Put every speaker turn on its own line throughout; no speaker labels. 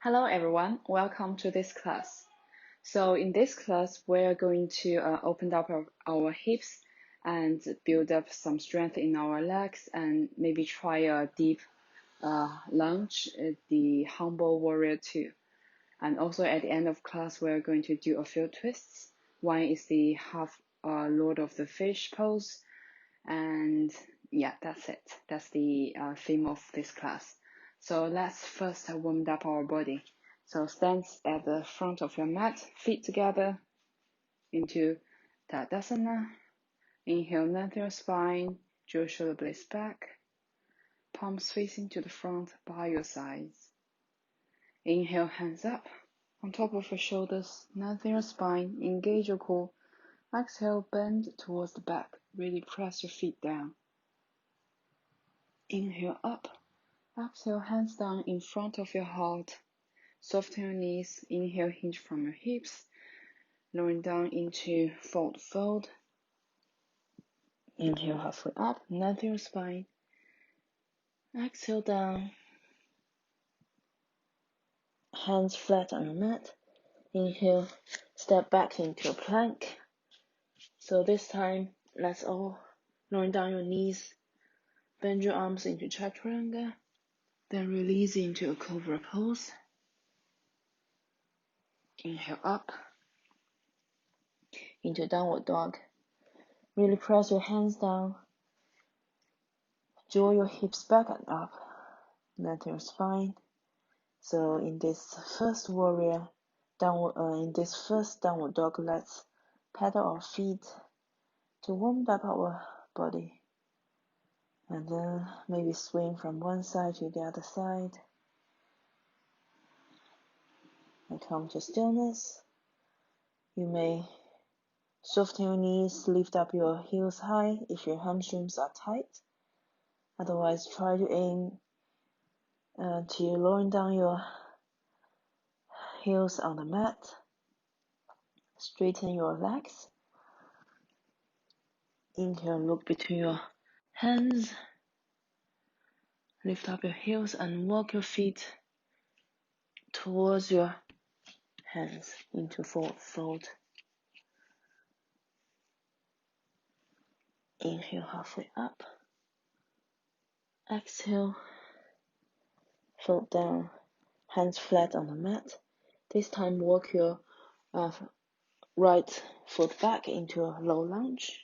Hello everyone, welcome to this class. So in this class, we're going to open up our hips and build up some strength in our legs and maybe try a deep lunge, the humble warrior 2. And also at the end of class, we're going to do a few twists. One is the half Lord of the Fish pose. And yeah, that's it. That's the theme of this class. So let's first warm up our body. So stand at the front of your mat, feet together into Tadasana. Inhale, lengthen your spine, draw your shoulder blades back, palms facing to the front by your sides. Inhale, hands up on top of your shoulders, lengthen your spine, engage your core. Exhale, bend towards the back, really press your feet down. Inhale up, exhale, hands down in front of your heart. Soften your knees, inhale, hinge from your hips, lowering down into fold fold. Inhale, halfway up, lengthen your spine. Exhale down, hands flat on your mat. Inhale, step back into a plank. So this time, let's all lowering down your knees, bend your arms into chaturanga, then release into a cobra pose. Inhale up into downward dog. Really press your hands down. Draw your hips back and up. Lengthen your spine. So in this first warrior, in this first downward dog, let's pedal our feet to warm up our body. And then maybe swing from one side to the other side. And come to stillness. You may soften your knees, lift up your heels high if your hamstrings are tight. Otherwise, try to aim to lowering down your heels on the mat. Straighten your legs. Inhale, look between your hands. Lift up your heels and walk your feet towards your hands into forward fold. Inhale, halfway up. Exhale, fold down, hands flat on the mat. This time, walk your right foot back into a low lunge.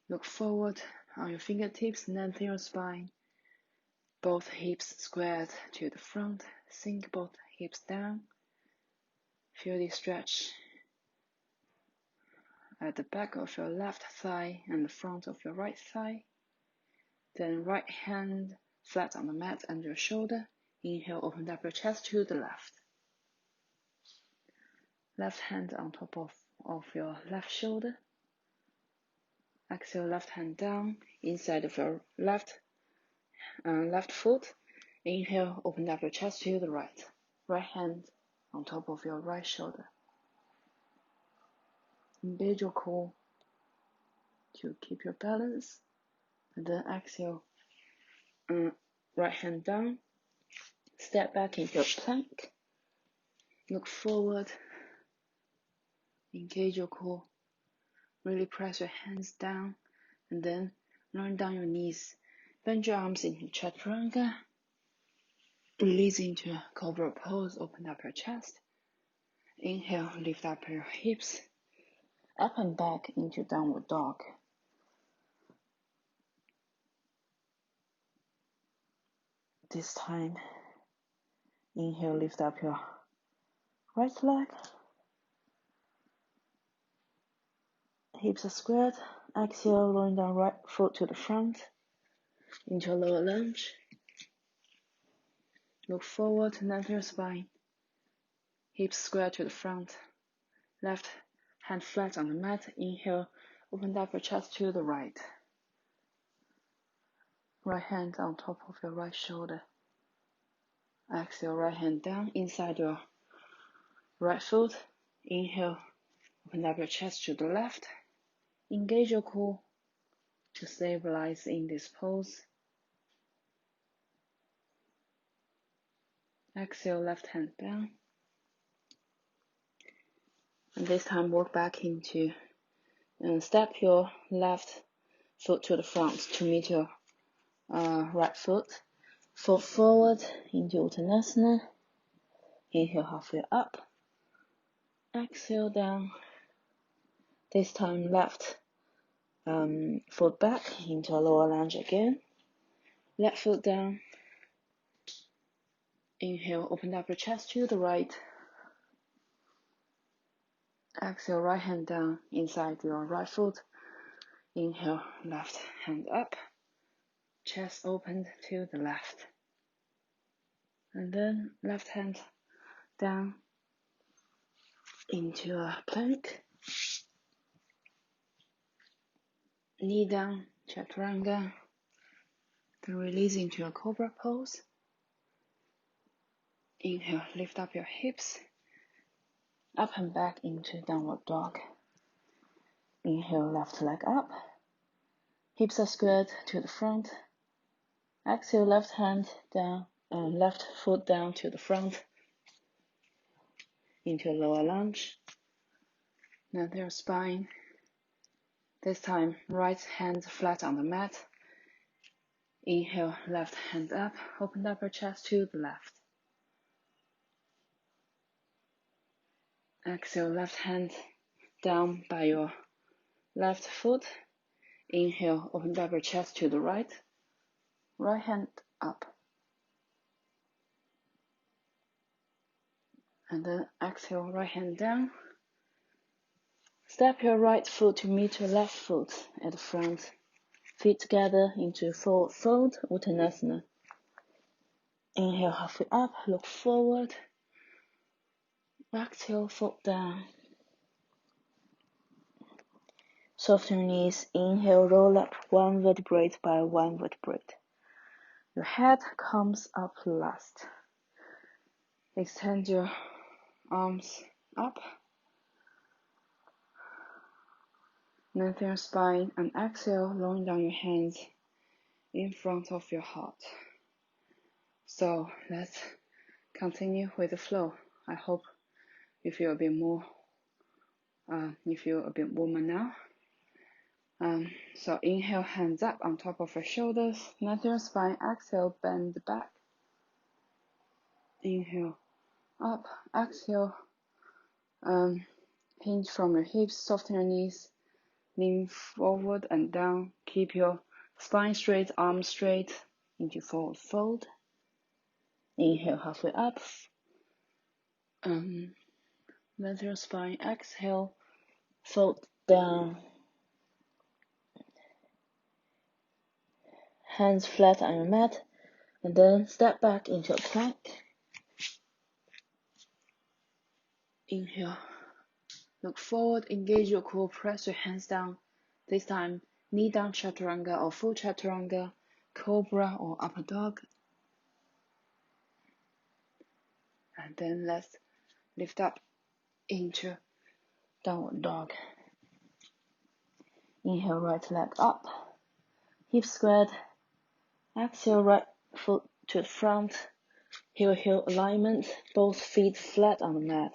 Look forward on your fingertips, lengthen your spine. Both hips squared to the front. Sink both hips down. Feel the stretch at the back of your left thigh and the front of your right thigh. Then right hand flat on the mat under your shoulder. Inhale, open up your chest to the left. Left hand on top of your left shoulder. Exhale, left hand down inside of your left foot. Inhale, open up your chest to the right. Right hand on top of your right shoulder. Engage your core to keep your balance. And then exhale, right hand down. Step back into a plank. Look forward. Engage your core. Really press your hands down. And then lower down your knees. Bend your arms into chaturanga. Release into a cobra pose. Open up your chest. Inhale, lift up your hips. Up and back into downward dog. This time, inhale, lift up your right leg. Hips are squared. Exhale, lowering down right foot to the front into a lower lunge. Look forward, lengthen your spine. Hips squared to the front. Left hand flat on the mat. Inhale, open up your chest to the right. Right hand on top of your right shoulder. Exhale, right hand down inside your right foot. Inhale, open up your chest to the left. Engage your core to stabilize in this pose. Exhale, left hand down. And this time walk back into and step your left foot to the front to meet your right foot. Foot forward into Uttanasana. Inhale halfway up. Exhale down. This time left foot back into a lower lunge again. Left foot down. Inhale, open up your chest to the right. Exhale, right hand down inside your right foot. Inhale, left hand up. Chest opened to the left. And then left hand down into a plank. Knee down, chaturanga. Then release into a cobra pose. Inhale, lift up your hips. Up and back into downward dog. Inhale, left leg up. Hips are squared to the front. Exhale, left hand down, left foot down to the front. Into a lower lunge. Now their spine. This time, right hand flat on the mat. Inhale, left hand up. Open up your chest to the left. Exhale, left hand down by your left foot. Inhale, open up your chest to the right. Right hand up. And then exhale, right hand down. Step your right foot to meet your left foot at the front. Feet together into forward fold, Uttanasana. Inhale, halfway up, look forward. Exhale, foot down. Soften your knees. Inhale, roll up one vertebrae by one vertebrae. Your head comes up last. Extend your arms up. Lengthen your spine and exhale, lowering down your hands in front of your heart. So let's continue with the flow. I hope you feel a bit more, you feel a bit warmer now. So inhale, hands up on top of your shoulders. Lengthen your spine. Exhale, bend back. Inhale, up. Exhale, hinge from your hips. Soften your knees. Lean forward and down. Keep your spine straight, arms straight into forward fold. Inhale, halfway up. Lengthen your spine. Exhale, fold down. Hands flat on your mat. And then step back into a plank. Inhale. Look forward, engage your core, press your hands down. This time, knee down chaturanga or full chaturanga, cobra or upper dog. And then let's lift up into downward dog. Inhale, right leg up, hips squared. Exhale, right foot to the front, heel alignment, both feet flat on the mat.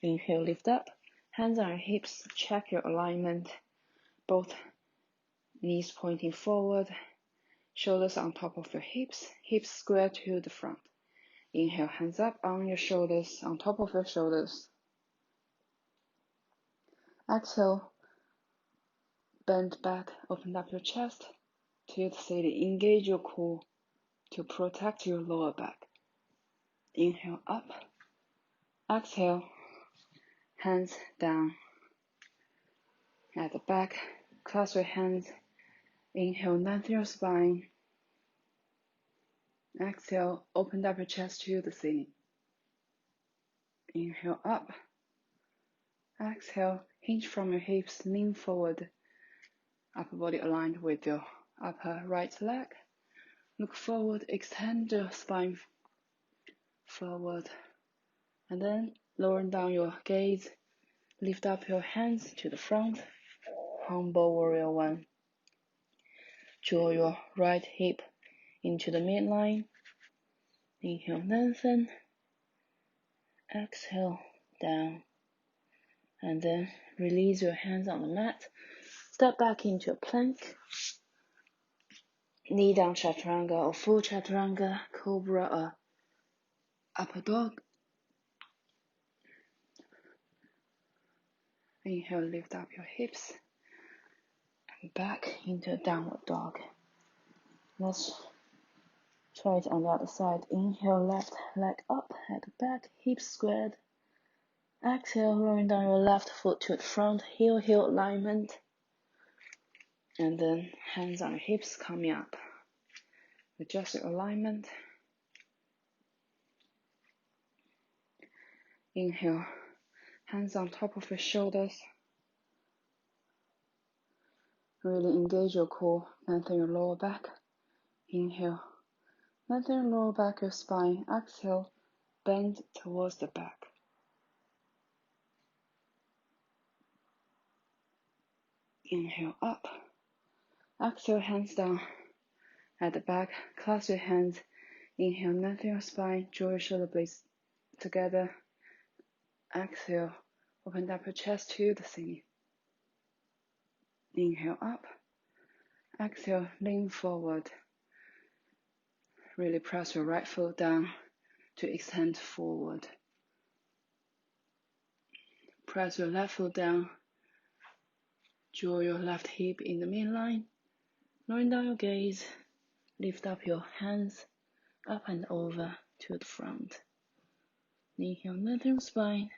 Inhale, lift up, hands on your hips, check your alignment, both knees pointing forward, shoulders on top of your hips square to the front. Inhale, hands up on your shoulders, on top of your shoulders. Exhale, bend back, open up your chest to the ceiling. Engage your core to protect your lower back. Inhale, up. Exhale, hands down at the back. Clasp your hands. Inhale, lengthen your spine. Exhale, open up your chest to the ceiling. Inhale, up. Exhale, hinge from your hips, lean forward. Upper body aligned with your upper right leg. Look forward, extend your spine forward. And then lower down your gaze. Lift up your hands to the front. Humble warrior one. Draw your right hip into the midline. Inhale, lengthen.
Exhale, down. And then release your hands on the mat. Step back into a plank. Knee down chaturanga or full chaturanga, cobra or upper dog. Inhale, lift up your hips and back into a downward dog. Let's try it on the other side. Inhale, left leg up, head back, hips squared. Exhale, rolling down your left foot to the front, heel alignment. And then hands on your hips coming up. Adjust your alignment. Inhale, hands on top of your shoulders. Really engage your core, lengthen your lower back. Inhale, lengthen your lower back, your spine. Exhale, bend towards the back. Inhale up. Exhale, hands down at the back. Clasp your hands. Inhale, lengthen your spine, draw your shoulder blades together. Exhale, open up your chest to the ceiling. Inhale up. Exhale, lean forward. Really press your right foot down to extend forward. Press your left foot down. Draw your left hip in the midline. Lowering down your gaze. Lift up your hands up and over to the front. Inhale, lengthen your spine.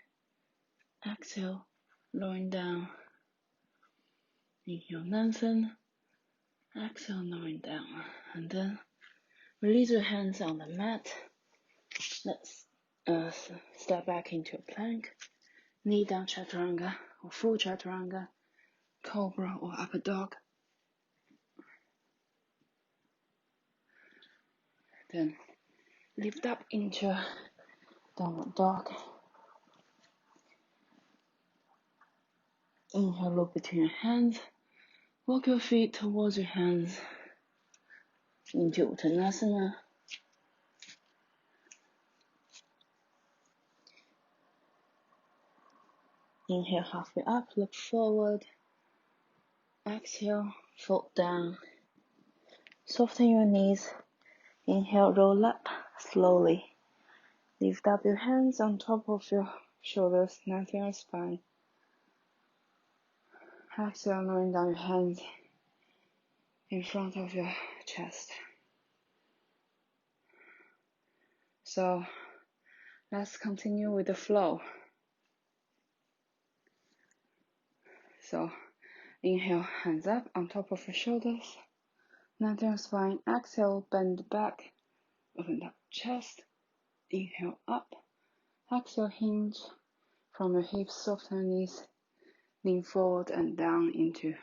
Exhale, lowering down. Inhale, lengthen. Exhale, lowering down. And then release your hands on the mat. Let's step back into a plank. Knee down chaturanga or full chaturanga, cobra or upper dog. Then lift up into downward dog. Inhale, look between your hands. Walk your feet towards your hands into Uttanasana. Inhale, halfway up, look forward. Exhale, fold down. Soften your knees. Inhale, roll up slowly. Lift up your hands on top of your shoulders, lengthen your spine. Exhale, lowering down your hands in front of your chest. So let's continue with the flow. So inhale, hands up on top of your shoulders. Lengthen your spine. Exhale, bend back. Open up chest. Inhale up. Exhale, hinge from your hips, soften your knees. Lean forward and down into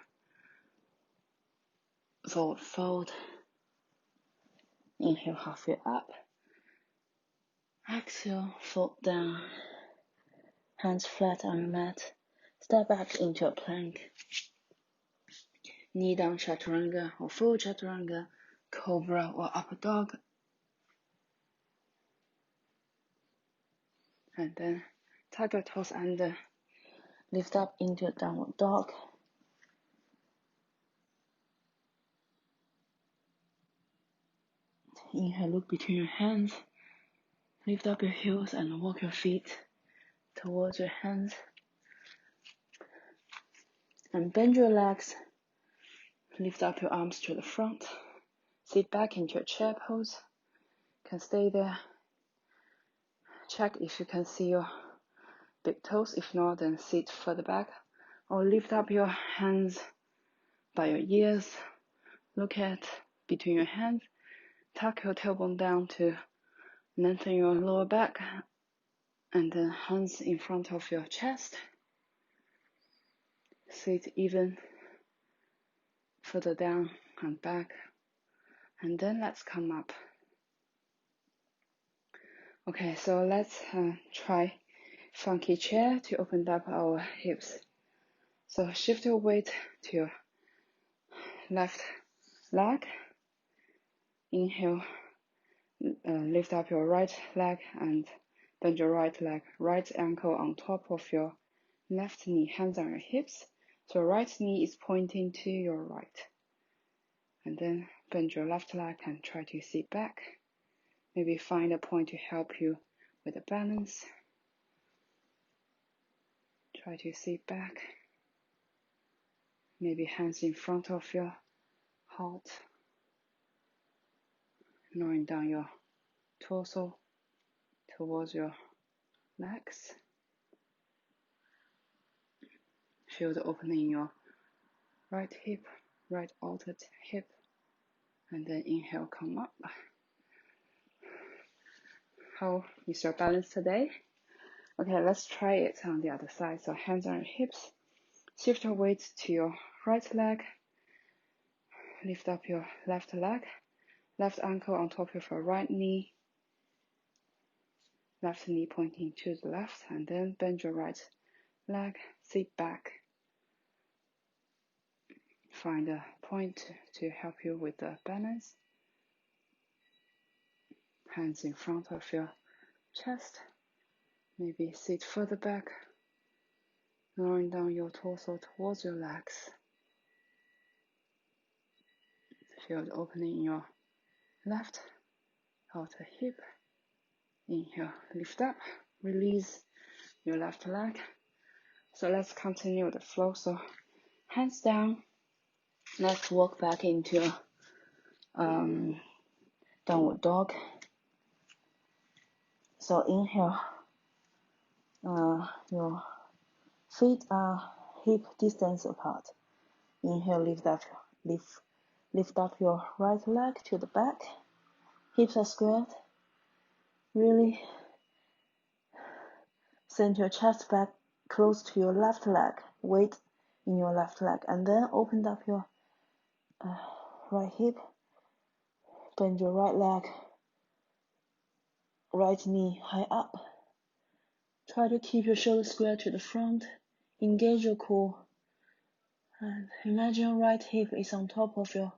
forward fold. Inhale, halfway up. Exhale, fold down. Hands flat on your mat. Step back into a plank. Knee down chaturanga or full chaturanga, cobra or upper dog. And then tuck your toes under. Lift up into a downward dog. Inhale, look between your hands. Lift up your heels and walk your feet towards your hands. And bend your legs. Lift up your arms to the front. Sit back into a chair pose. Can stay there. Check if you can see your big toes. If not, then sit further back. Or lift up your hands by your ears. Look at between your hands. Tuck your tailbone down to lengthen your lower back. And then hands in front of your chest. Sit even further down and back. And then let's come up. Okay, so let's try funky chair to open up our hips. So shift your weight to your left leg. Inhale, lift up your right leg and
Bend your right leg, right ankle on top of your left knee, hands on your hips. So right knee is pointing to your right. And then bend your left leg and try to sit back. Maybe find a point to help you with the balance. Try to sit back. Maybe hands in front of your heart. Lowering down your torso towards your legs. Feel the opening in your right hip, right outer hip. And then inhale, come up. How is your balance today? Okay, let's try it on the other side. So hands on your hips. Shift your weight to your right leg. Lift up your left leg. Left ankle on top of your right knee. Left knee pointing to the left. And then bend your right leg. Sit back. Find a point to help you with the balance. Hands in front of your chest. Maybe sit further back. Lowering down your torso towards your legs. Feel the opening in your left outer hip. Inhale, lift up, release your left leg. So let's continue the flow. So hands down. Let's walk back into downward dog. So inhale, your feet are hip distance apart. Inhale, lift up your right leg to the back. Hips are squared. Really send your chest back close to your left leg. Weight in your left leg. And then open up your right hip. Bend your right leg. Right knee high up. Try to keep your shoulders square to the front. Engage your core. And imagine your right hip is on top of your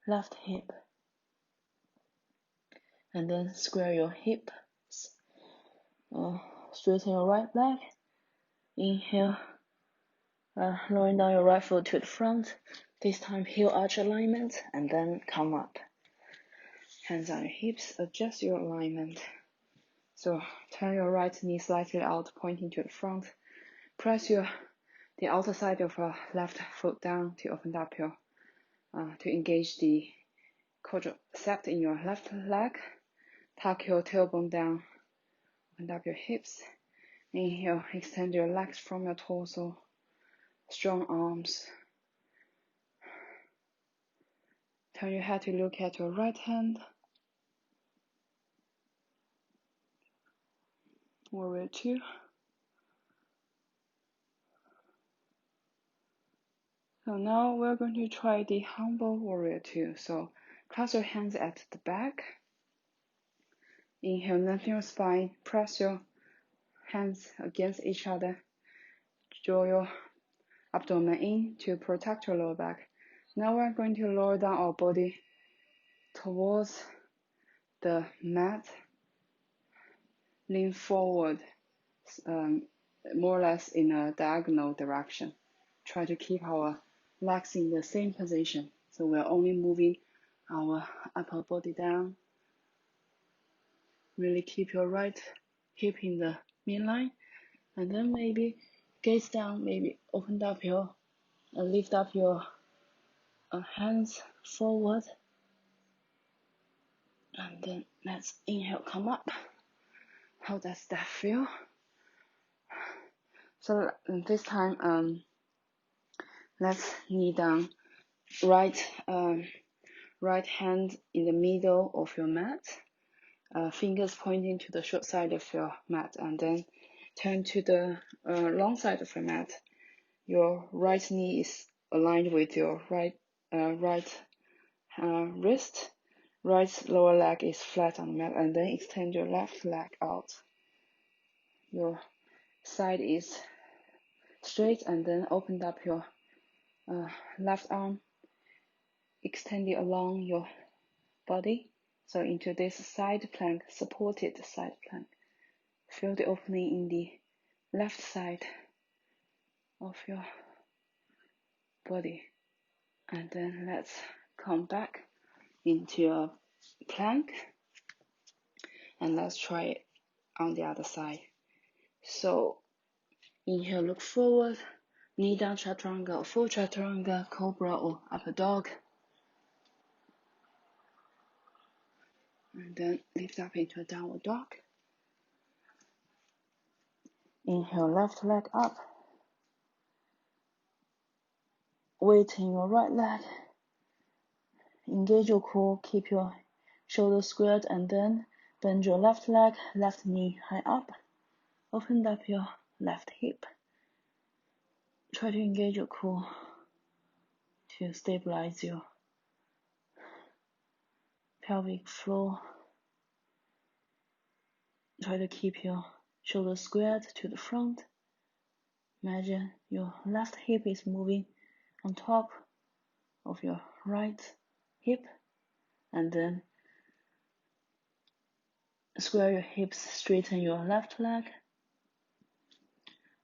left hip. And then square your hips. Straighten your right leg. Inhale. Lowering down your right foot to the front. This time heel arch alignment. And then come up. Hands on your hips. Adjust your alignment. So turn your right knee slightly out, pointing to the front. Press the outer side of your left foot down to open up your, to engage the quadricep in your left leg. Tuck your tailbone down, open up your hips. Inhale, extend your legs from your torso. Strong arms. Turn your head to look at your right hand. Warrior 2. So now we're going to try the humble warrior 2. So clasp your hands at the back. Inhale, lengthen your spine. Press your hands against each other. Draw your abdomen in to protect your lower back. Now we're going to lower down our body towards the mat. Lean forward, more or less in a diagonal direction. Try to keep our legs in the same position. So we're only moving our upper body down. Really keep your right hip in the midline. And then maybe gaze down, maybe open up your, lift up your hands forward. And then let's inhale, come up. How does that feel? So this time, let's knee down. Right hand in the middle of your mat. Fingers pointing to the short side of your mat. And then turn to the long side of your mat. Your right knee is aligned with your right wrist. Right lower leg is flat on the mat, and then extend your left leg out. Your side is straight, and then open up your left arm, extend it along your body.
So into this side plank, supported side plank. Feel the opening in the left side of your body. And then let's come back into a plank. And let's try it on the other side. So inhale, look forward, knee down chaturanga, full chaturanga, cobra or upper dog. And then lift up into a downward dog. Inhale, left leg up. Weight in your right leg. Engage your core, keep your shoulders squared, and then bend your left leg, left knee high up. Open up your left hip. Try to engage your core to stabilize your pelvic floor. Try to keep your shoulders squared to the front. Imagine your left hip is moving on top of your right hip, and then square your hips, straighten your left leg,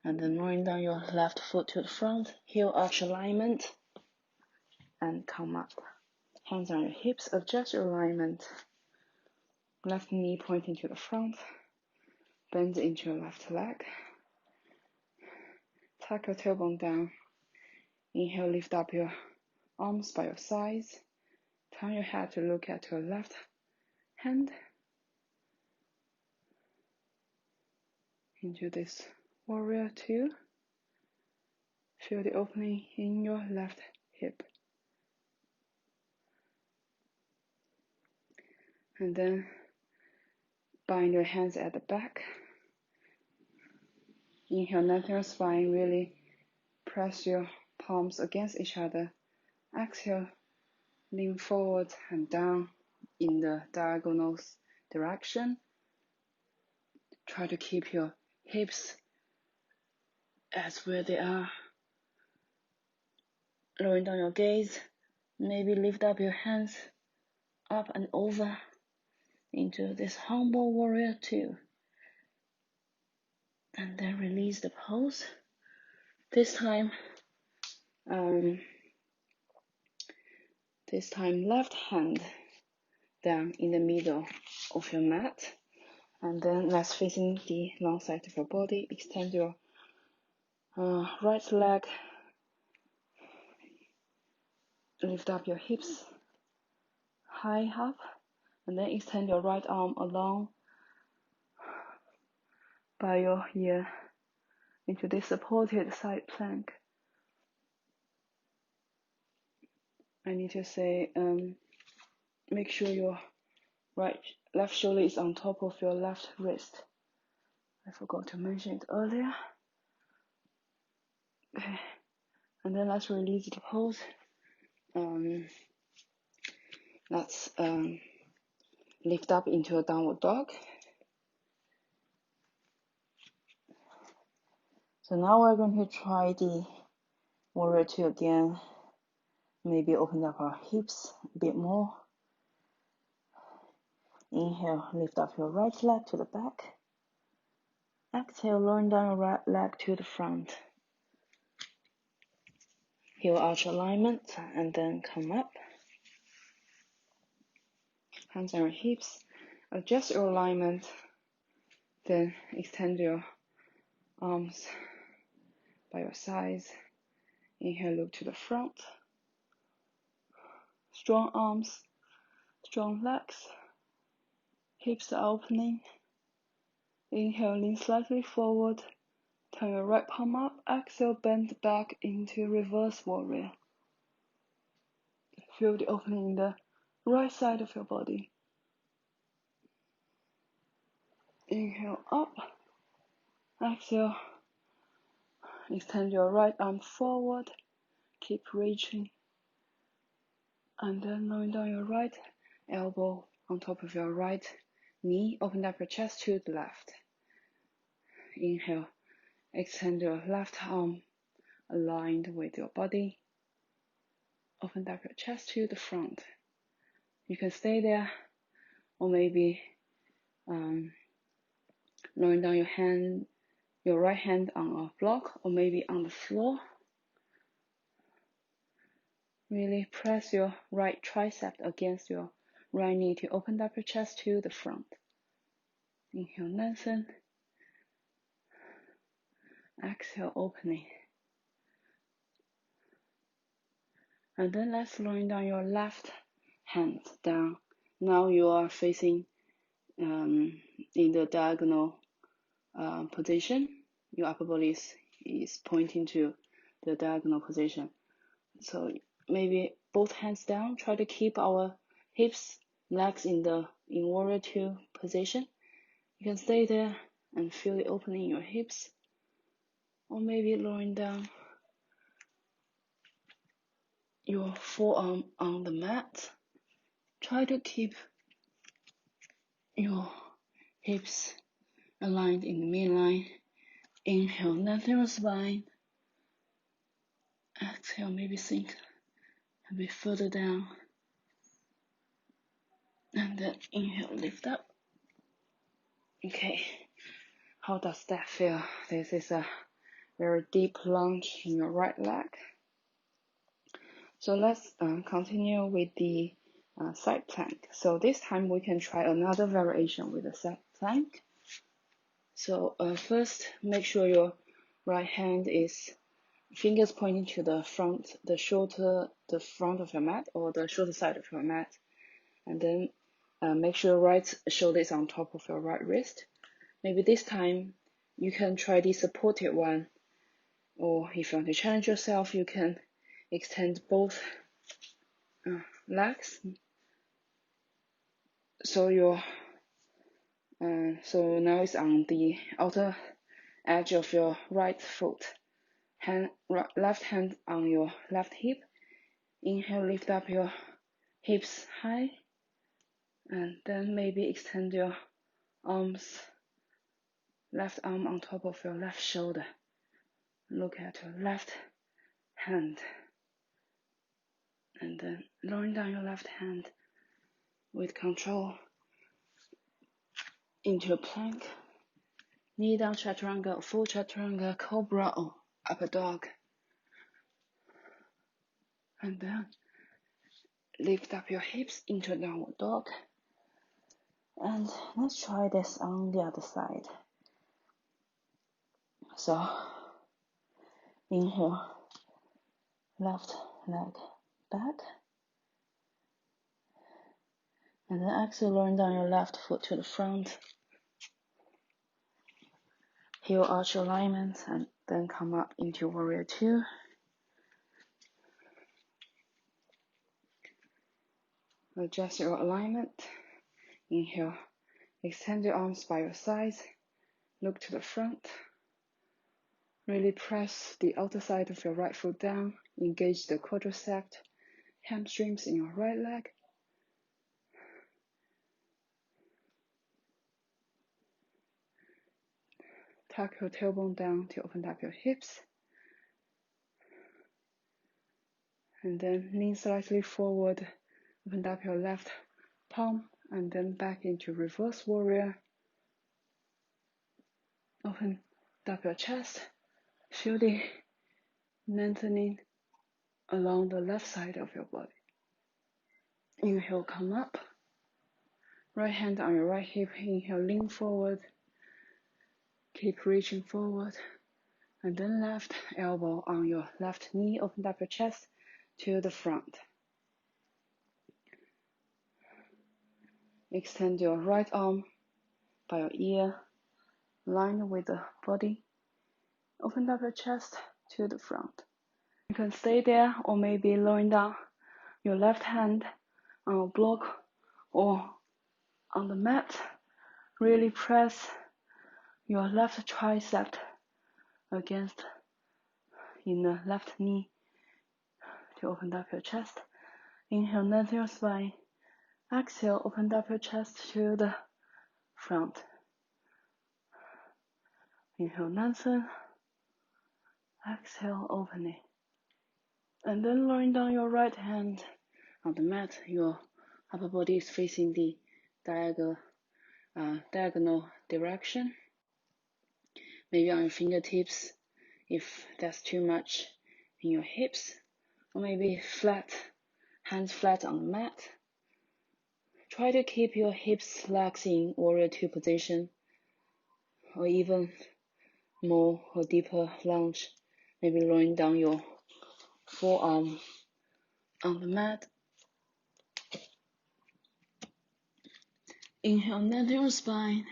and then rolling down your left foot to the front, heel arch alignment, and come up. Hands on your hips, adjust your alignment. Left knee pointing to the front, bend into your left leg. Tuck your tailbone down. Inhale, lift up your arms by your sides. Turn your head to look at your left hand. Into this warrior 2. Feel the opening in your left hip. And then bind your hands at the back. Inhale, lengthen your spine, really press your palms against each other. Exhale, lean forward and down in the diagonal direction. Try to keep your hips as where they are. Lowering down your gaze. Maybe lift up your hands up and over into this humble warrior 2. And then release the pose. This time left hand down in the middle of your mat. And then let's facing the long side of your body. Extend your right leg. Lift up your hips high up. And then extend your right arm along by your ear into this supported side plank. I need to say, make sure your left shoulder is on top of your left wrist. I forgot to mention it earlier. Okay, and then let's release the pose. Let's lift up into a downward dog. So now we're going to try the warrior 2 again. Maybe open up our hips a bit more. Inhale, lift up your right leg to the back. Exhale, lowering down your right leg to the front. Heel arch alignment, and then come up. Hands on your hips. Adjust your alignment. Then extend your arms by your sides. Inhale, look to the front. Strong arms, strong legs. Hips are opening. Inhale, lean slightly forward. Turn your right palm up. Exhale, bend back into reverse warrior. Feel the opening in the right side of your body. Inhale up. Exhale. Extend your right arm forward. Keep reaching. And then lowering down your right elbow on top of your right knee. Open up your chest to the left. Inhale. Extend your left arm aligned with your body. Open up your chest to the front. You can stay there
or maybe lowering down your right hand on a block, or maybe on the floor. Really press your right tricep against your right knee to open up your chest to the front. Inhale, lengthen. Exhale, opening. And then let's lowering down your left hand down. Now you are facing in the diagonal position. Your upper body is pointing to the diagonal position. So maybe both hands down. Try to keep our hips, legs in warrior two position. You can stay there and feel the opening in your hips, or maybe lowering down your forearm on the mat. Try to keep your hips aligned in the midline. Inhale, lengthen your spine. Exhale, maybe sink a bit further down. And then inhale, lift up. Okay, how does that feel? This is a very deep lunge in your right leg. So let's continue with the side plank. So this time we can try another variation with the side plank. So first, make sure your right hand is fingers pointing to the front, the front of your mat, or the shorter side of your mat. And then make sure right shoulder is on top of your right wrist. Maybe this time you can try the supported one, or if you want to challenge yourself, you can extend both legs. So so now it's on the outer edge of your right foot. Left hand on your left hip. Inhale, lift up your hips high, and then maybe extend your arms, left arm on top of your left shoulder. Look at your left hand, and then lowering down your left hand with control into a plank, knee down chaturanga, full chaturanga, cobra or upper dog, and then lift up your hips into downward dog. And let's try this on the other side. So inhale, left leg back, and then exhale, lowering down your left foot to the front, heel arch alignment, and then come up into warrior two. Adjust your alignment. Inhale, extend your arms by your sides, look to the front. Really press the outer side of your right foot down, engage the quadriceps, hamstrings in your right leg. Tuck your tailbone down to open up your hips. And then lean slightly forward, open up your left palm, and then back into reverse warrior. Open up your chest, feel the lengthening along the left side of your body. Inhale, come up. Right hand on your right hip. Inhale, lean forward. Keep reaching forward. And then left elbow on your left knee. Open up your chest to the front. Extend your right arm by your ear, lined with the body. Open up your chest to the front. You can stay there, or maybe lowering down your left hand on a block or on the mat. Really press your left tricep against in the left knee to open up your chest. Inhale, lengthen your spine. Exhale, open up your chest to the front. Inhale, lengthen. Exhale, opening. And then lowering down your right hand on the mat. Your upper body is facing the
diagonal direction. Maybe on your fingertips if that's too much in your hips, or maybe flat, hands flat on the mat. Try to keep your hips legs in warrior two position, or even more or deeper lunge, maybe lowering down your forearm on the mat. Inhale, lengthen your spine.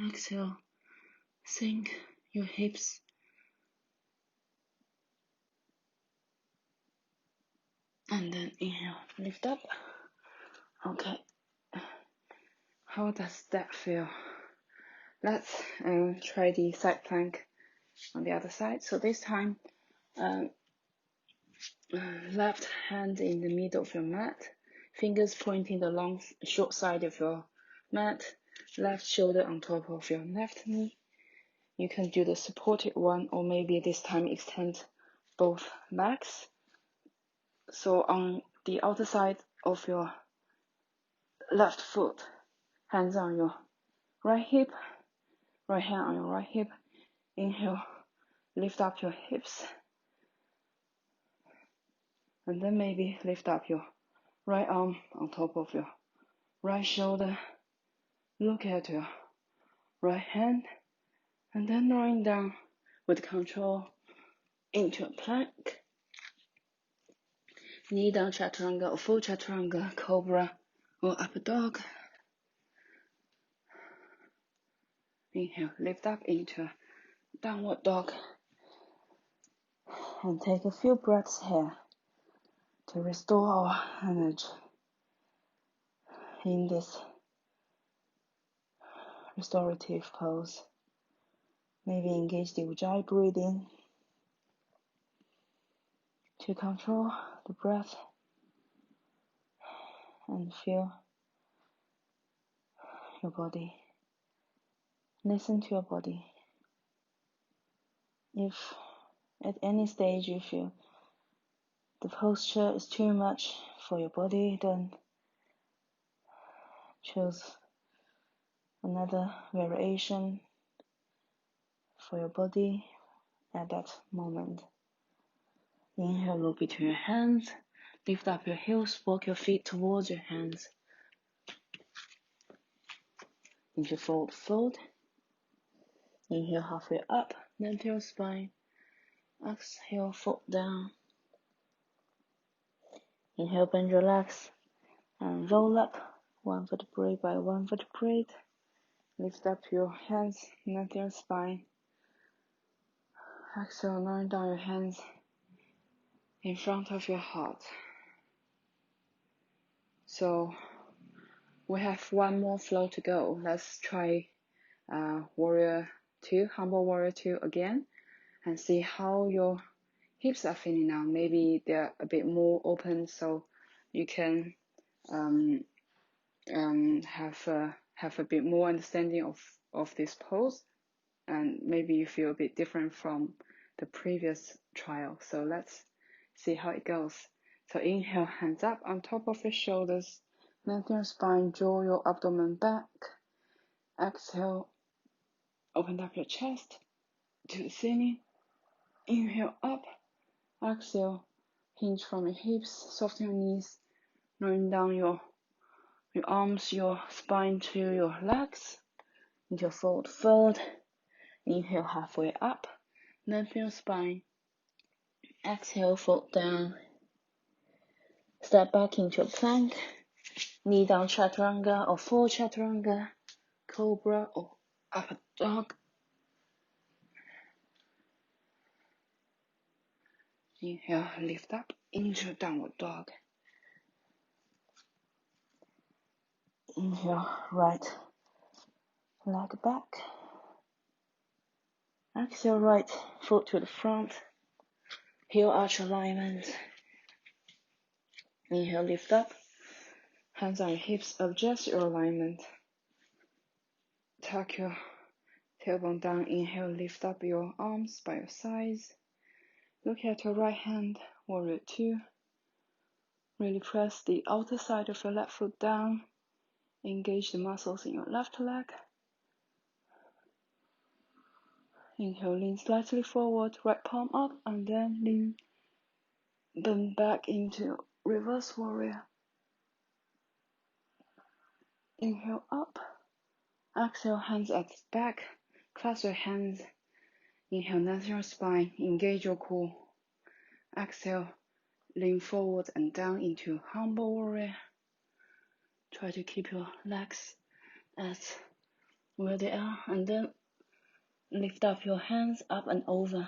Exhale, sink your hips. And then inhale, lift up. Okay. How does that feel? Let's try the side plank on the other side. So this time, left hand in the middle of your mat, fingers pointing the long, short side of your mat, left shoulder on top of your left knee. You can do the supported one, or maybe this time extend both legs. So on the outer side of your left foot, hands on your right hip, right hand on your right hip. Inhale, lift up your hips. And then maybe lift up your right arm on top of your right shoulder. Look at your right hand. And then lowering down with control into a plank. Knee down chaturanga or full chaturanga, cobra or up dog. Inhale, lift up into downward dog. And take a few breaths here to restore our energy in this restorative pose. Maybe engage the Ujjayi breathing to control the breath and feel your body. Listen to your body. If at any stage you feel the posture is too much for your body, then choose another variation for your body at that moment. Inhale, look between your hands. Lift up your heels, walk your feet towards your hands. Inhale, fold, fold. Inhale, halfway up, lengthen your spine. Exhale, fold down. Inhale, bend your legs and roll up one vertebrae by one vertebrae. Lift up your hands, lengthen your spine. Exhale, lower down your hands in front of your heart. So we have one more flow to go. Let's try warrior 2, humble warrior 2 again, and see how your hips are feeling now. Maybe they're a bit more open, so you can have a bit more understanding of this pose, and maybe you feel a bit different from the previous trial. So let's see how it goes. So inhale, hands up on top of your shoulders, lengthen your spine, draw your abdomen back. Exhale, open up your chest to the ceiling. Inhale up, exhale, hinge from your hips, soften your knees, lowering down your arms, your spine to your legs. Into fold, fold. Inhale, halfway up, lengthen your spine. Exhale, fold down. Step back into a plank. Knee down chaturanga or full chaturanga, cobra or up dog. Inhale, lift up into downward dog. Inhale, right leg back. Exhale, right foot to the front. Heel arch alignment. Inhale, lift up. Hands on your hips, adjust your alignment. Tuck your tailbone down. Inhale, lift up your arms by your sides. Look at your right hand, warrior 2. Really press the outer side of your left foot down. Engage the muscles in your left leg. Inhale, lean slightly forward, right palm up, and then lean, bend back into reverse warrior. Inhale up. Exhale, hands at the back. Clasp your hands. Inhale, lengthen your spine. Engage your core. Exhale, lean forward and down into humble warrior. Try to keep your legs at where they are, and then lift up your hands up and over.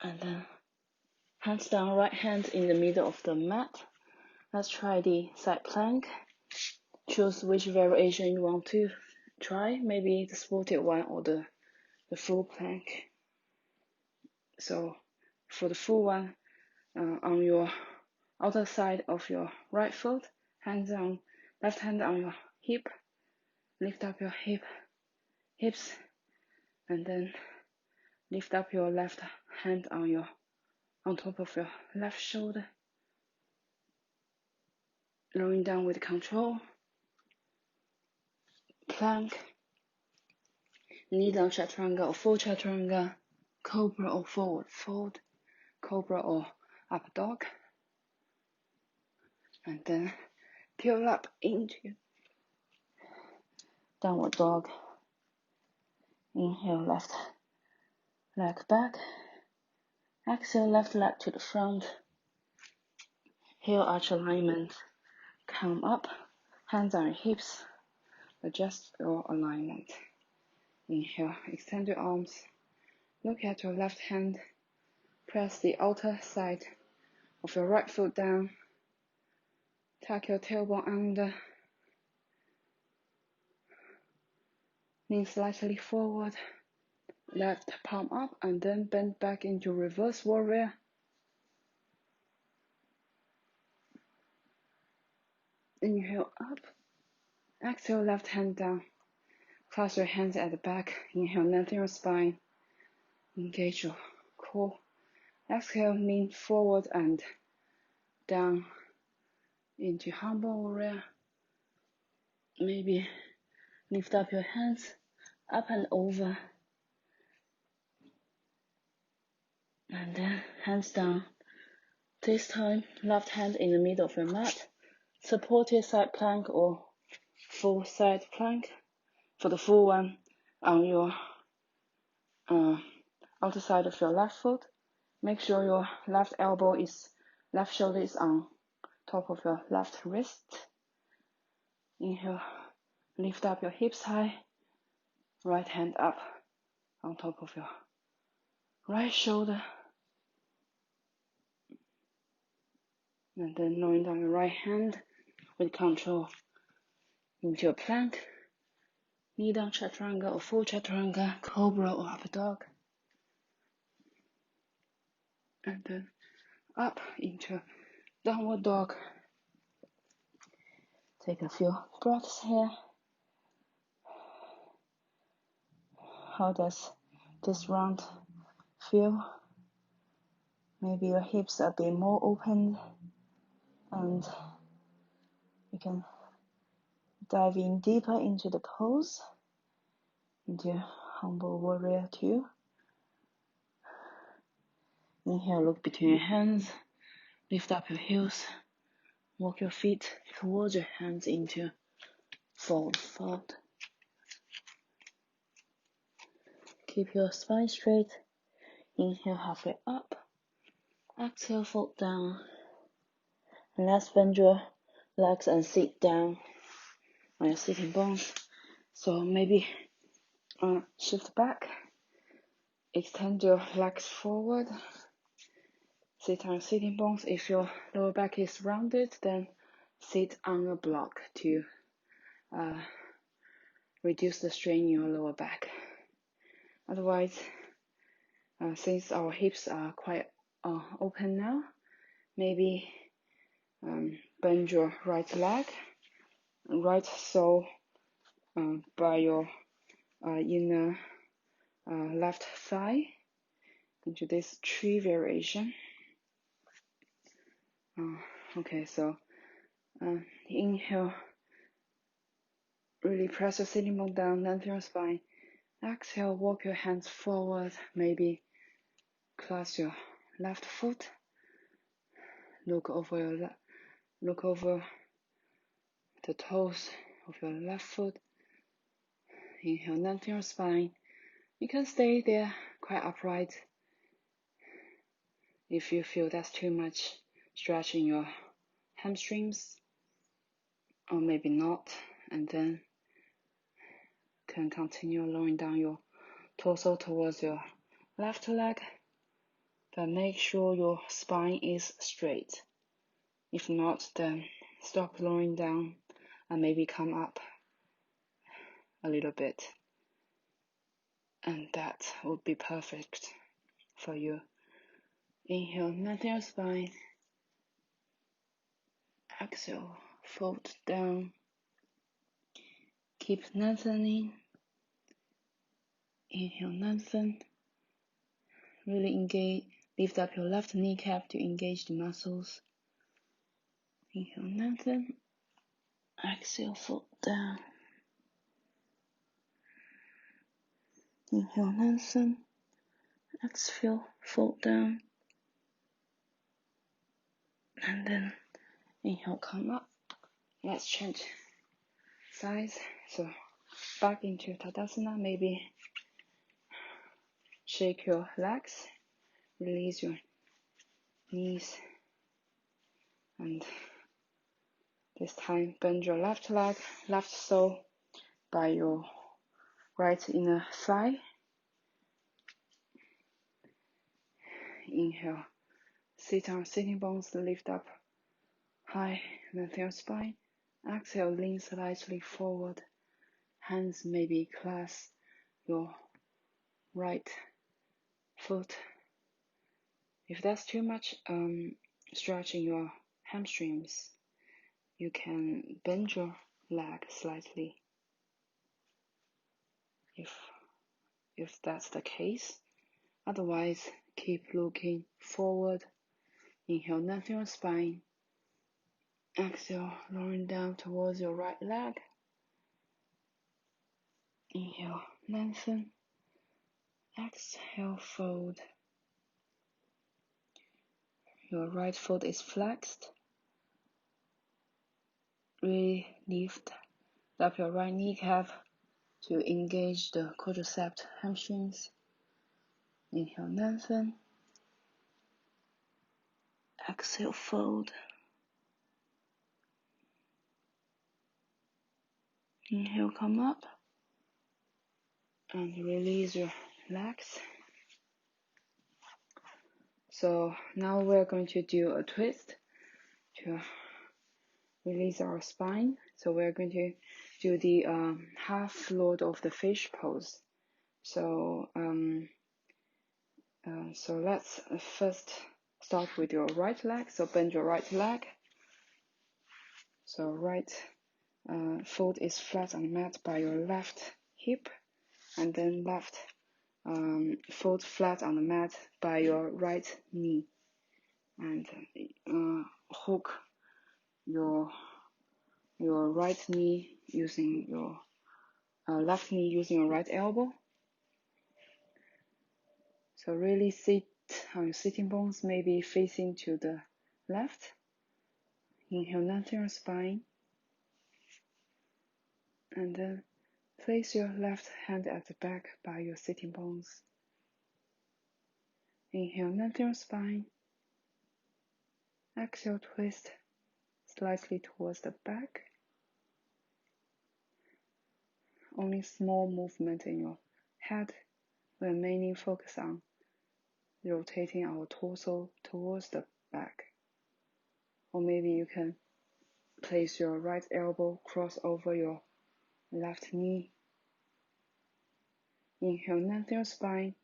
And then hands down, right hand in the middle of the mat. Let's try the side plank. Choose which variation you want to try, maybe the supported one or the full plank. So for the full one, on your outer side of your right foot, left hand on your hip, lift up your hips, and then lift up your left hand on top of your left shoulder, lowering down with control. Plank, knee down chaturanga or full chaturanga, cobra or forward fold, cobra or up dog, and then peel up into downward dog. Inhale, left leg back. Exhale, left leg to the front. Heel arch alignment. Come up, hands on your hips. Adjust your alignment. Inhale, extend your arms. Look at your left hand. Press the outer side of your right foot down. Tuck your tailbone under. Lean slightly forward. Left palm up and then bend back into reverse warrior. Inhale up. Exhale, left hand down. Clasp your hands at the back. Inhale, lengthen your spine. Engage your core. Exhale, lean forward and down into humble warrior. Maybe lift up your hands up and over. And then hands down. This time, left hand in the middle of your mat. Supported side plank or full side plank. For the full one, on your outer side of your left foot. Make sure your left shoulder is on top of your left wrist. Inhale, lift up your hips high. Right hand up on top of your right shoulder. And then lowering down your right hand with control into a plank. Knee down chaturanga or full chaturanga, cobra or up dog. And then up into downward dog. Take a few breaths here. How does this round feel? Maybe your hips are a bit more open and you can dive in deeper into the pose, into humble warrior 2. Inhale, look between your hands, lift up your heels, walk your feet towards your hands into forward fold. Keep your spine straight. Inhale, halfway up. Exhale, fold down. And let's bend your legs and sit down on your sitting bones. So maybe shift back. Extend your legs forward. Sit on your sitting bones. If your lower back is rounded, then sit on a block to reduce the strain in your lower back. Otherwise, since our hips are quite open now, maybe bend your right leg, right sole by your inner left thigh into this tree variation. Okay, so inhale, really press your sitting bone down, lengthen your spine. Exhale, walk your hands forward, maybe cross your left foot, look over the toes of your left foot. Inhale, lengthen your spine. You can stay there quite upright. If you feel that's too much stretching your hamstrings, or maybe not, and then can continue lowering down your torso towards your left leg, but make sure your spine is straight. If not, then stop lowering down and maybe come up a little bit, and that would be perfect for you. Inhale, lengthen your spine. Exhale, fold down. Keep lengthening. Inhale, lengthen. Really engage. Lift up your left kneecap to engage the muscles. Inhale, lengthen. Exhale, fold down. Inhale, lengthen. Exhale, fold down. And then inhale, come up. Let's change sides. So back into Tadasana. Maybe shake your legs. Release your knees. And this time bend your left leg, left sole by your right inner thigh. Inhale, sit on sitting bones, lift up high, lengthen your spine. Exhale, lean slightly forward. Hands maybe clasp your right foot. If that's too much stretching your hamstrings, you can bend your leg slightly. If that's the case. Otherwise, keep looking forward. Inhale, lengthen your spine. Exhale, lowering down towards your right leg. Inhale, lengthen. Exhale, fold. Your right foot is flexed. Really lift up your right kneecap to engage the quadricep hamstrings. Inhale, lengthen. Exhale, fold. Inhale, come up. And release your legs. So now we're going to do a twist to release our spine. So we're going to do the half Lord of the Fish pose. So let's first start with your right leg. So bend your right leg. So right foot is flat on the mat by your left hip, and then left foot flat on the mat by your right knee, and hook your right knee using your left knee using your right elbow. So really sit on your sitting bones, maybe facing to the left. Inhale, lengthen your spine. And then place your left hand at the back by your sitting bones. Inhale, lengthen your spine. Exhale, twist slightly towards the back. Only small movement in your head. We're mainly focused on rotating our torso towards the back. Or maybe you can place your right elbow cross over your left knee. Inhale, lengthen your spine.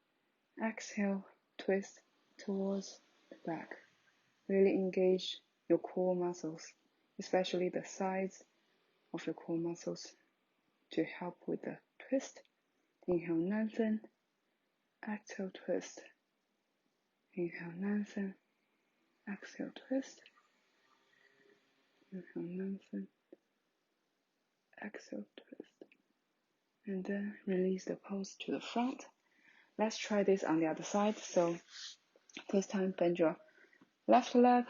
Exhale, twist towards the back. Really engage your core muscles, especially the sides of your core muscles, to help with the twist. Inhale, lengthen. Exhale, twist. Inhale, lengthen. Exhale, twist. Inhale, lengthen. Exhale, twist. And then release the pose to the front. Let's try this on the other side. So this time bend your left leg,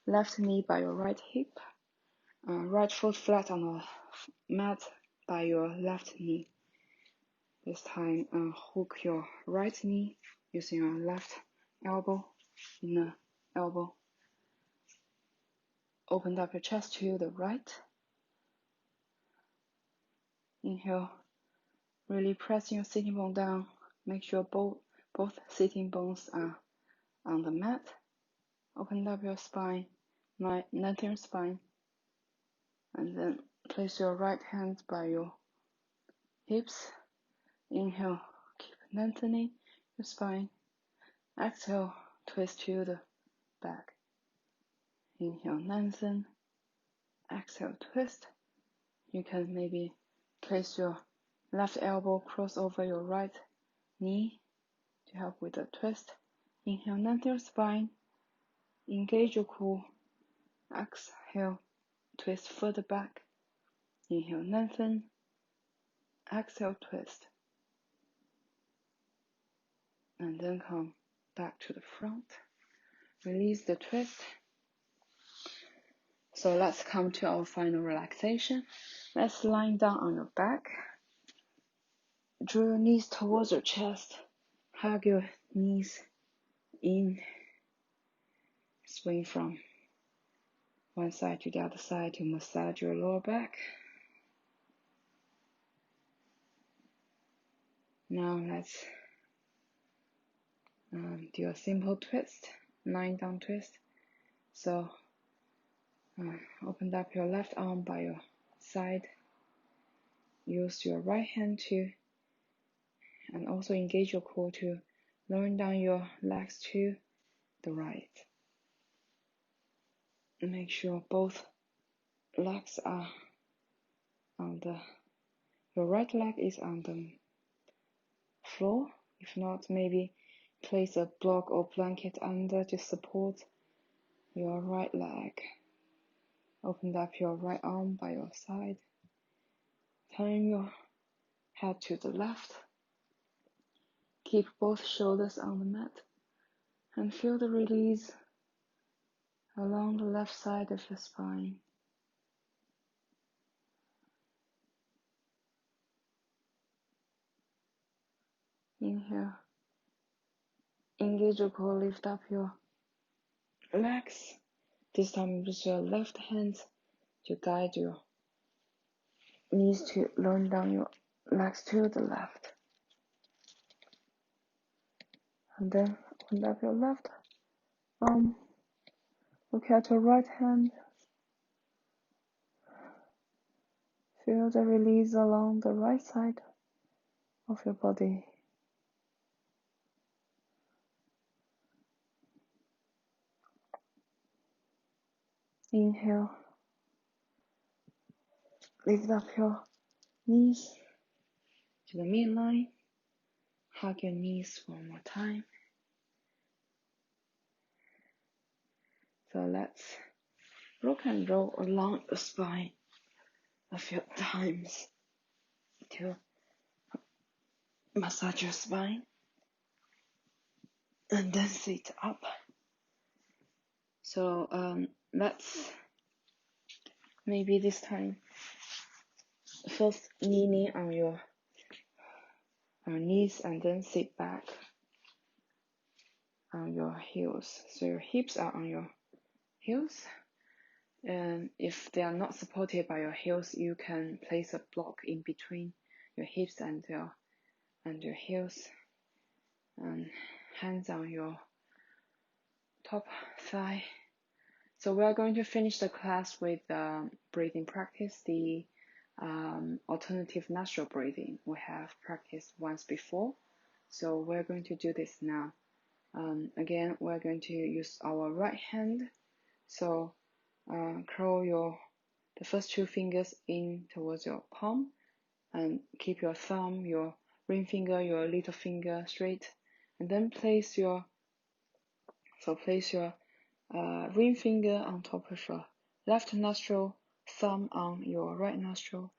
left knee by your right hip, right foot flat on the mat by your left knee. This time hook your right knee using your left elbow, inner elbow. Open up your chest to the right. Inhale, really pressing your sitting bone down. Make sure both sitting bones are on the mat. Open up your spine, lengthen your spine, and then place your right hand by your hips. Inhale, keep lengthening your spine. Exhale, twist to the back. Inhale, lengthen. Exhale, twist. You can maybe place your left elbow cross over your right knee to help with the twist. Inhale, lengthen your spine. Engage your core. Exhale, twist further back. Inhale, lengthen. Exhale, twist. And then come back to the front. Release the twist. So let's come to our final relaxation. Let's lie down on your back. Draw your knees towards your chest. Hug your knees in. Swing from one side to the other side to massage your lower back. Now let's do a simple twist, lying down twist. So open up your left arm by your side. Use your right hand to, and also engage your core to lowering down your legs to the right. Make sure both legs are on your right leg is on the floor. If not, maybe place a block or blanket under to support your right leg. Open up your right arm by your side. Turn your head to the left. Keep both shoulders on the mat and feel the release along the left side of your spine. Inhale. Engage your core, lift up your legs. This time use your left hand to guide your knees to lower down your legs to the left. And then open up your left arm. Look at your right hand. Feel the release along the right side of your body. Inhale. Lift up your knees to the midline. Hug your knees one more time. So let's rock and roll along the spine a few times to massage your spine. And then sit up. So let's maybe this time first kneeling on your knees and then sit back on your heels. So your hips are on your heels. And if they are not supported by your heels, you can place a block in between your hips and your heels. And hands on your top thigh. So we are going to finish the class with breathing practice, the alternative nostril breathing. We have practiced once before, so we're going to do this now. Again, we're going to use our right hand. So curl the first two fingers in towards your palm, and keep your thumb, your ring finger, your little finger straight, and then place your ring finger on top of your
left nostril, thumb on your right nostril.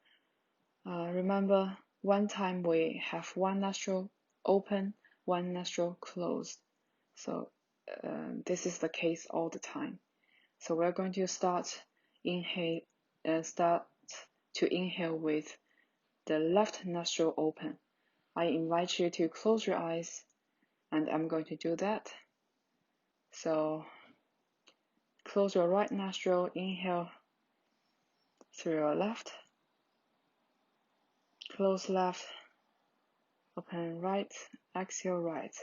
Remember, one time we have one nostril open, one nostril closed. So this is the case all the time. So we're going to start to inhale with the left nostril open. I invite you to close your eyes, and I'm going to do that. So close your right nostril, inhale through your left, close left, open right, exhale right.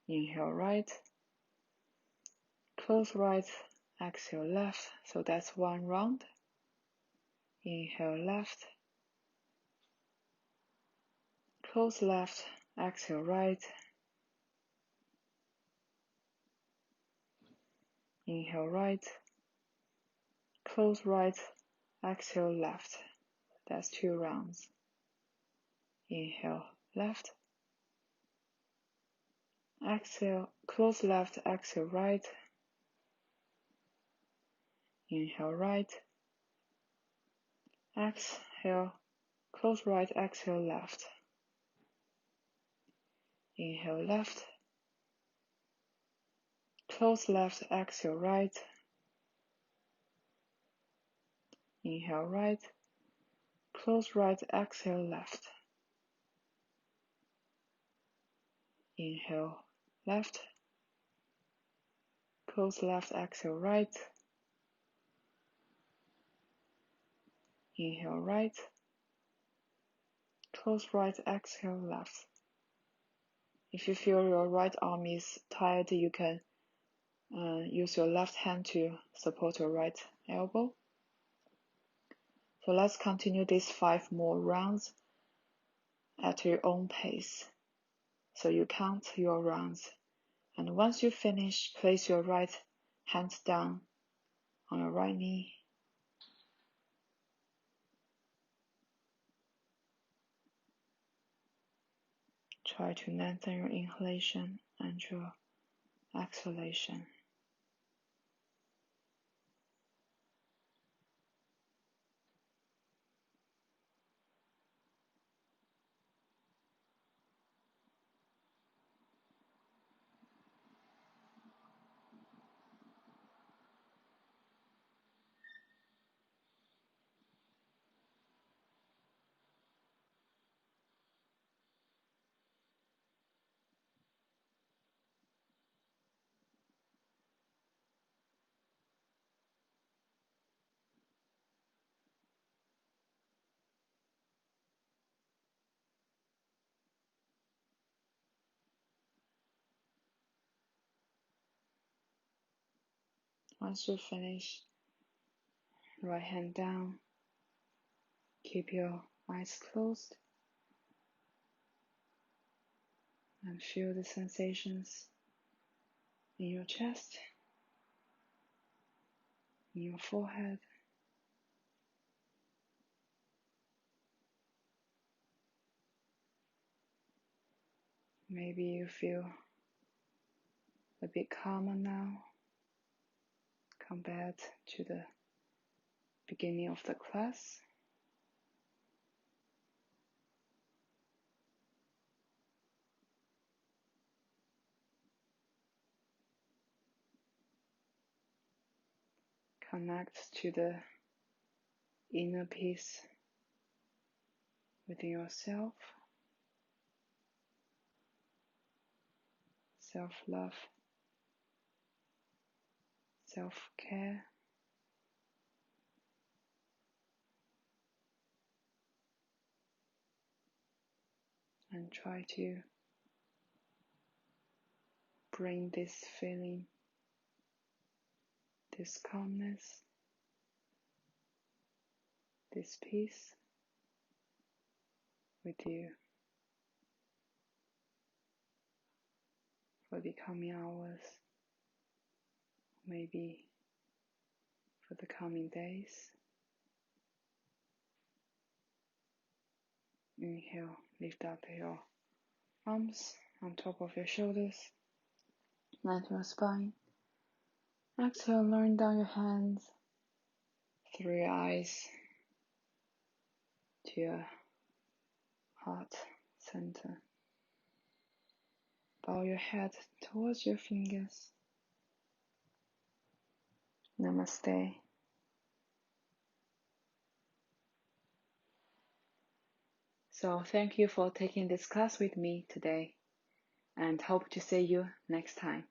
Inhale right, close right, exhale left. So that's one round. Inhale left, close left, exhale right. Inhale right, close right, exhale left. That's 2 rounds. Inhale left, exhale, close left, exhale right. Inhale right, exhale, close right, exhale left. Inhale left, close left, exhale right. Inhale right, close right, exhale left. Inhale left, close left, exhale right. Inhale right, close right, exhale left. If you feel your right arm is tired, you can use your left hand to support your right elbow. So let's continue these 5 more rounds at your own pace. So you count your rounds, and once you finish, place your right hand down on your right knee. Try to lengthen your inhalation and your exhalation. Once you finish, right hand down, keep your eyes closed, and feel the sensations in your chest, in your forehead. Maybe you feel a bit calmer now compared to the beginning of the class. Connect to the inner peace within yourself, self-love, self-care. And try to bring this feeling, this calmness, this peace with you for the coming hours, maybe for the coming days. Inhale, lift up your arms on top of your shoulders, land your spine. Exhale, lowering down your hands through your eyes to your heart center. Bow your head towards your fingers. Namaste. So thank you for taking this class with me today, and hope to see you next time.